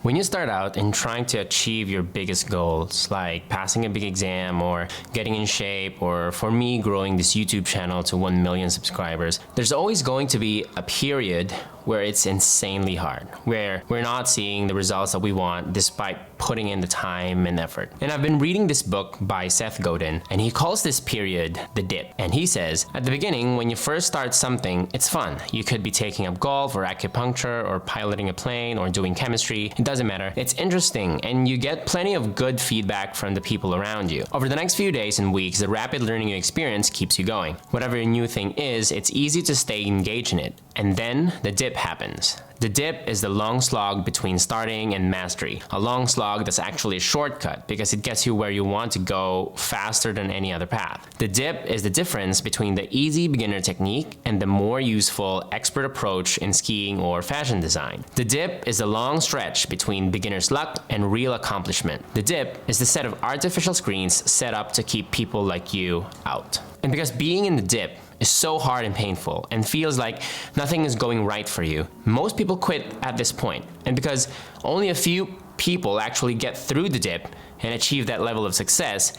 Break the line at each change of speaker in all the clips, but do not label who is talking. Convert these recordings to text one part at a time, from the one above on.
When you start out in trying to achieve your biggest goals, like passing a big exam or getting in shape, or for me, growing this YouTube channel to 1 million subscribers, there's always going to be a period where it's insanely hard, where we're not seeing the results that we want despite putting in the time and effort. And I've been reading this book by Seth Godin, and he calls this period the dip. And he says, at the beginning, when you first start something, it's fun. You could be taking up golf or acupuncture or piloting a plane or doing chemistry. It doesn't matter. It's interesting, and you get plenty of good feedback from the people around you. Over the next few days and weeks, the rapid learning you experience keeps you going. Whatever your new thing is, it's easy to stay engaged in it. And then the dip happens. The dip is the long slog between starting and mastery. A long slog that's actually a shortcut because it gets you where you want to go faster than any other path. The dip is the difference between the easy beginner technique and the more useful expert approach in skiing or fashion design. The dip is the long stretch between beginner's luck and real accomplishment. The dip is the set of artificial screens set up to keep people like you out. And because being in the dip is so hard and painful and feels like nothing is going right for you, most people quit at this point. And because only a few people actually get through the dip and achieve that level of success,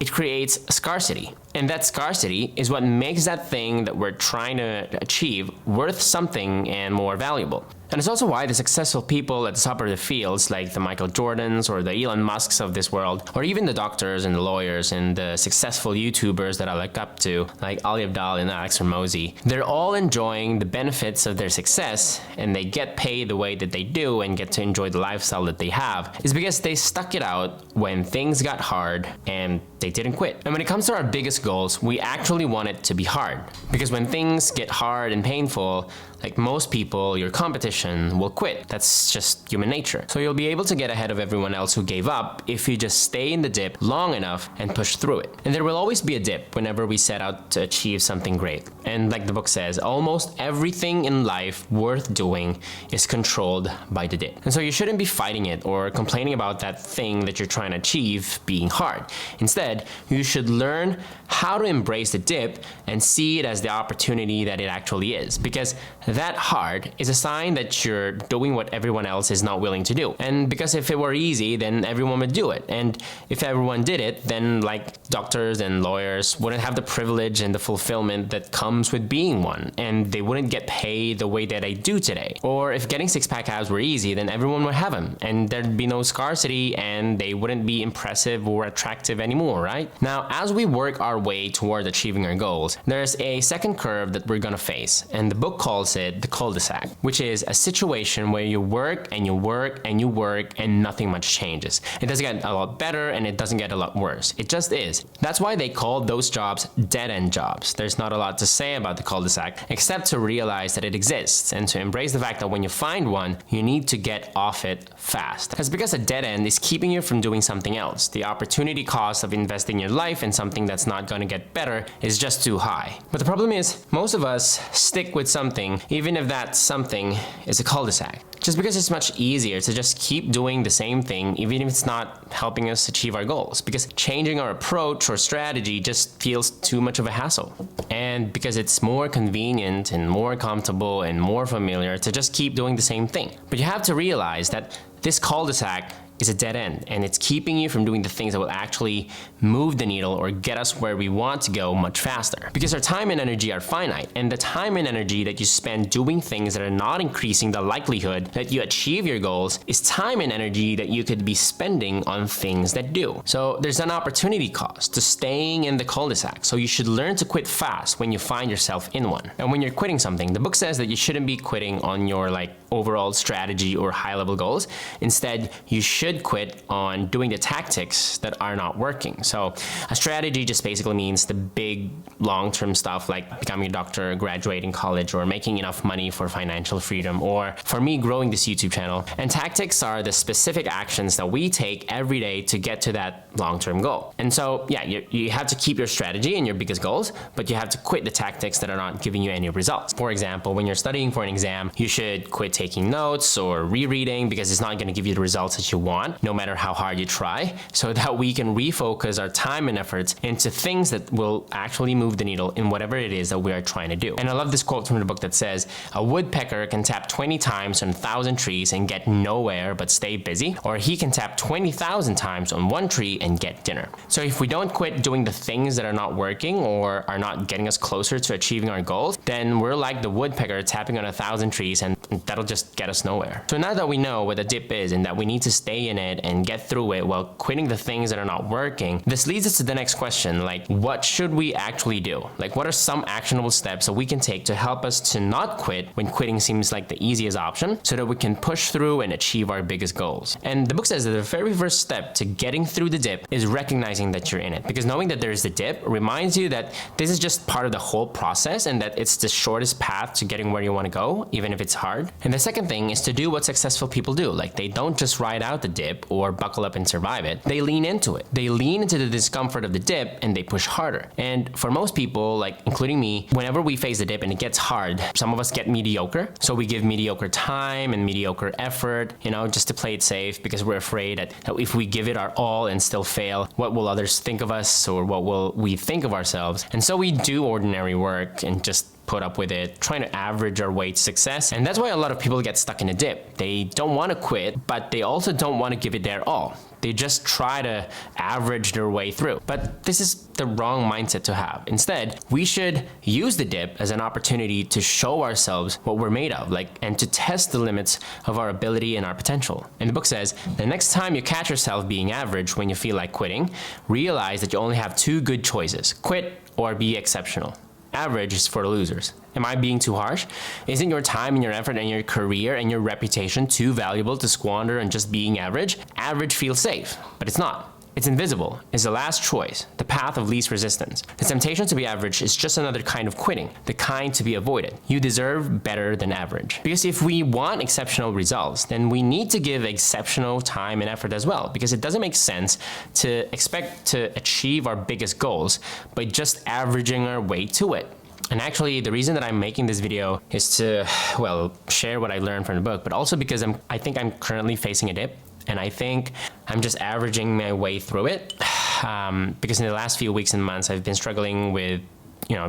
it creates scarcity. And that scarcity is what makes that thing that we're trying to achieve worth something and more valuable. And it's also why the successful people at the top of the fields, like the Michael Jordans or the Elon Musks of this world, or even the doctors and the lawyers and the successful YouTubers that I look up to, like Ali Abdaal and Alex Hormozi, they're all enjoying the benefits of their success, and they get paid the way that they do and get to enjoy the lifestyle that they have, is because they stuck it out when things got hard and they didn't quit. And when it comes to our biggest goals, we actually want it to be hard. Because when things get hard and painful, like most people, your competition will quit. That's just human nature. So you'll be able to get ahead of everyone else who gave up if you just stay in the dip long enough and push through it. And there will always be a dip whenever we set out to achieve something great. And like the book says, almost everything in life worth doing is controlled by the dip. And so you shouldn't be fighting it or complaining about that thing that you're trying to achieve being hard. Instead, you should learn how to embrace the dip and see it as the opportunity that it actually is. Because that hard is a sign that you're doing what everyone else is not willing to do. And because if it were easy, then everyone would do it. And if everyone did it, then like doctors and lawyers wouldn't have the privilege and the fulfillment that comes with being one. And they wouldn't get paid the way that they do today. Or if getting six-pack abs were easy, then everyone would have them. And there'd be no scarcity and they wouldn't be impressive or attractive anymore, right? Now, as we work our way toward achieving our goals, there's a second curve that we're gonna face. And the book calls it the cul-de-sac, which is a situation where you work and you work and you work and nothing much changes. It doesn't get a lot better and it doesn't get a lot worse. It just is. That's why they call those jobs dead-end jobs. There's not a lot to say about the cul-de-sac except to realize that it exists and to embrace the fact that when you find one, you need to get off it fast. That's because a dead end is keeping you from doing something else. The opportunity cost of investing your life in something that's not going to get better is just too high. But the problem is, most of us stick with something even if that something is a cul-de-sac. Just because it's much easier to just keep doing the same thing even if it's not helping us achieve our goals. Because changing our approach or strategy just feels too much of a hassle. And because it's more convenient and more comfortable and more familiar to just keep doing the same thing. But you have to realize that this cul-de-sac is a dead end, and it's keeping you from doing the things that will actually move the needle or get us where we want to go much faster. Because our time and energy are finite, and the time and energy that you spend doing things that are not increasing the likelihood that you achieve your goals is time and energy that you could be spending on things that do. So there's an opportunity cost to staying in the cul-de-sac, so you should learn to quit fast when you find yourself in one. And when you're quitting something, the book says that you shouldn't be quitting on your overall strategy or high-level goals. Instead, you should quit on doing the tactics that are not working. So a strategy just basically means the big long-term stuff like becoming a doctor, graduating college, or making enough money for financial freedom, or for me, growing this YouTube channel. And tactics are the specific actions that we take every day to get to that long-term goal. And so, yeah, you have to keep your strategy and your biggest goals, but you have to quit the tactics that are not giving you any results. For example, when you're studying for an exam, you should quit taking notes or rereading because it's not going to give you the results that you want, no matter how hard you try, so that we can refocus our time and efforts into things that will actually move the needle in whatever it is that we are trying to do. And I love this quote from the book that says, a woodpecker can tap 20 times on 1,000 trees and get nowhere but stay busy, or he can tap 20,000 times on one tree and get dinner. So if we don't quit doing the things that are not working or are not getting us closer to achieving our goals, then we're like the woodpecker tapping on 1,000 trees, and that'll just get us nowhere. So now that we know what a dip is and that we need to stay in it and get through it while quitting the things that are not working, this leads us to the next question, like what should we actually do? Like what are some actionable steps that we can take to help us to not quit when quitting seems like the easiest option, so that we can push through and achieve our biggest goals? And the book says that the very first step to getting through the dip is recognizing that you're in it, because knowing that there's the dip reminds you that this is just part of the whole process and that it's the shortest path to getting where you want to go, even if it's hard. And the second thing is to do what successful people do. Like they don't just ride out the dip or buckle up and survive it. They lean into it. They lean into the discomfort of the dip and they push harder. And for most people, like including me, whenever we face the dip and it gets hard, some of us get mediocre. So we give mediocre time and mediocre effort, just to play it safe, because we're afraid that if we give it our all and still fail, what will others think of us, or what will we think of ourselves? And so we do ordinary work and just put up with it, trying to average our way to success. And that's why a lot of people get stuck in a dip. They don't want to quit, but they also don't want to give it their all. They just try to average their way through. But this is the wrong mindset to have. Instead, we should use the dip as an opportunity to show ourselves what we're made of, and to test the limits of our ability and our potential. And the book says, the next time you catch yourself being average when you feel like quitting, realize that you only have two good choices: quit or be exceptional. Average is for losers. Am I being too harsh? Isn't your time and your effort and your career and your reputation too valuable to squander on just being average? Average feels safe, but it's not. It's invisible. It's the last choice, the path of least resistance. The temptation to be average is just another kind of quitting, the kind to be avoided. You deserve better than average. Because if we want exceptional results, then we need to give exceptional time and effort as well, because it doesn't make sense to expect to achieve our biggest goals by just averaging our way to it. And actually, the reason that I'm making this video is to, share what I learned from the book, but also because I think I'm currently facing a dip. And I think I'm just averaging my way through it, because in the last few weeks and months, I've been struggling with,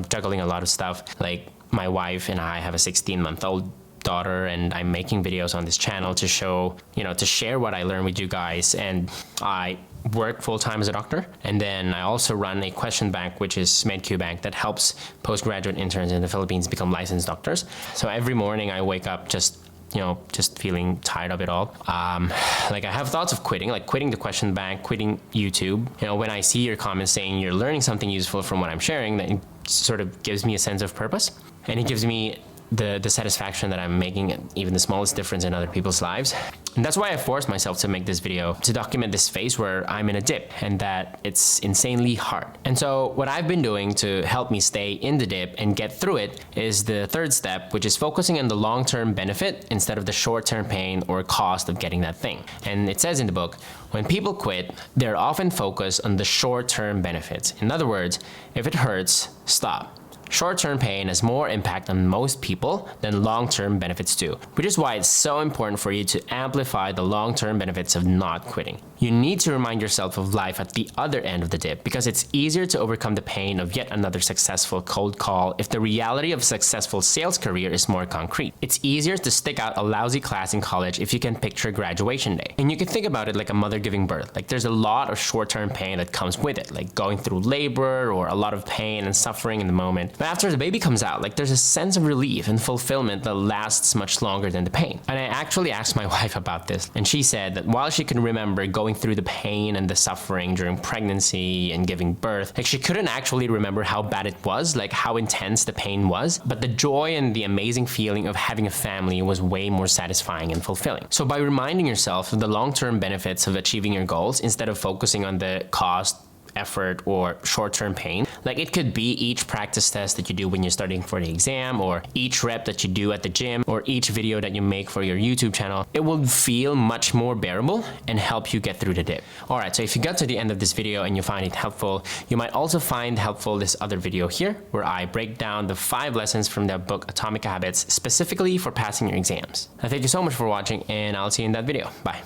juggling a lot of stuff. Like my wife and I have a 16-month-old daughter, and I'm making videos on this channel to show, to share what I learned with you guys. And I work full-time as a doctor, and then I also run a question bank, which is MedQ Bank, that helps postgraduate interns in the Philippines become licensed doctors. So every morning I wake up just feeling tired of it all. I have thoughts of quitting, like quitting the question bank, quitting YouTube. When I see your comments saying you're learning something useful from what I'm sharing, that sort of gives me a sense of purpose. And it gives me the satisfaction that I'm making even the smallest difference in other people's lives. And that's why I forced myself to make this video, to document this phase where I'm in a dip and that it's insanely hard. And so what I've been doing to help me stay in the dip and get through it is the third step, which is focusing on the long-term benefit instead of the short-term pain or cost of getting that thing. And it says in the book, when people quit, they're often focused on the short-term benefits. In other words, if it hurts, stop. Short-term pain has more impact on most people than long-term benefits do, which is why it's so important for you to amplify the long-term benefits of not quitting. You need to remind yourself of life at the other end of the dip, because it's easier to overcome the pain of yet another successful cold call if the reality of a successful sales career is more concrete. It's easier to stick out a lousy class in college if you can picture graduation day. And you can think about it like a mother giving birth. Like there's a lot of short-term pain that comes with it, like going through labor or a lot of pain and suffering in the moment. But after the baby comes out, there's a sense of relief and fulfillment that lasts much longer than the pain. And I actually asked my wife about this, and she said that while she can remember going through the pain and the suffering during pregnancy and giving birth, she couldn't actually remember how bad it was, how intense the pain was, but the joy and the amazing feeling of having a family was way more satisfying and fulfilling. So by reminding yourself of the long-term benefits of achieving your goals instead of focusing on the cost, effort, or short-term pain. It could be each practice test that you do when you're studying for the exam, or each rep that you do at the gym, or each video that you make for your YouTube channel. It will feel much more bearable and help you get through the dip. Alright, so if you got to the end of this video and you find it helpful, you might also find helpful this other video here, where I break down the 5 lessons from the book Atomic Habits specifically for passing your exams. Thank you so much for watching, and I'll see you in that video. Bye.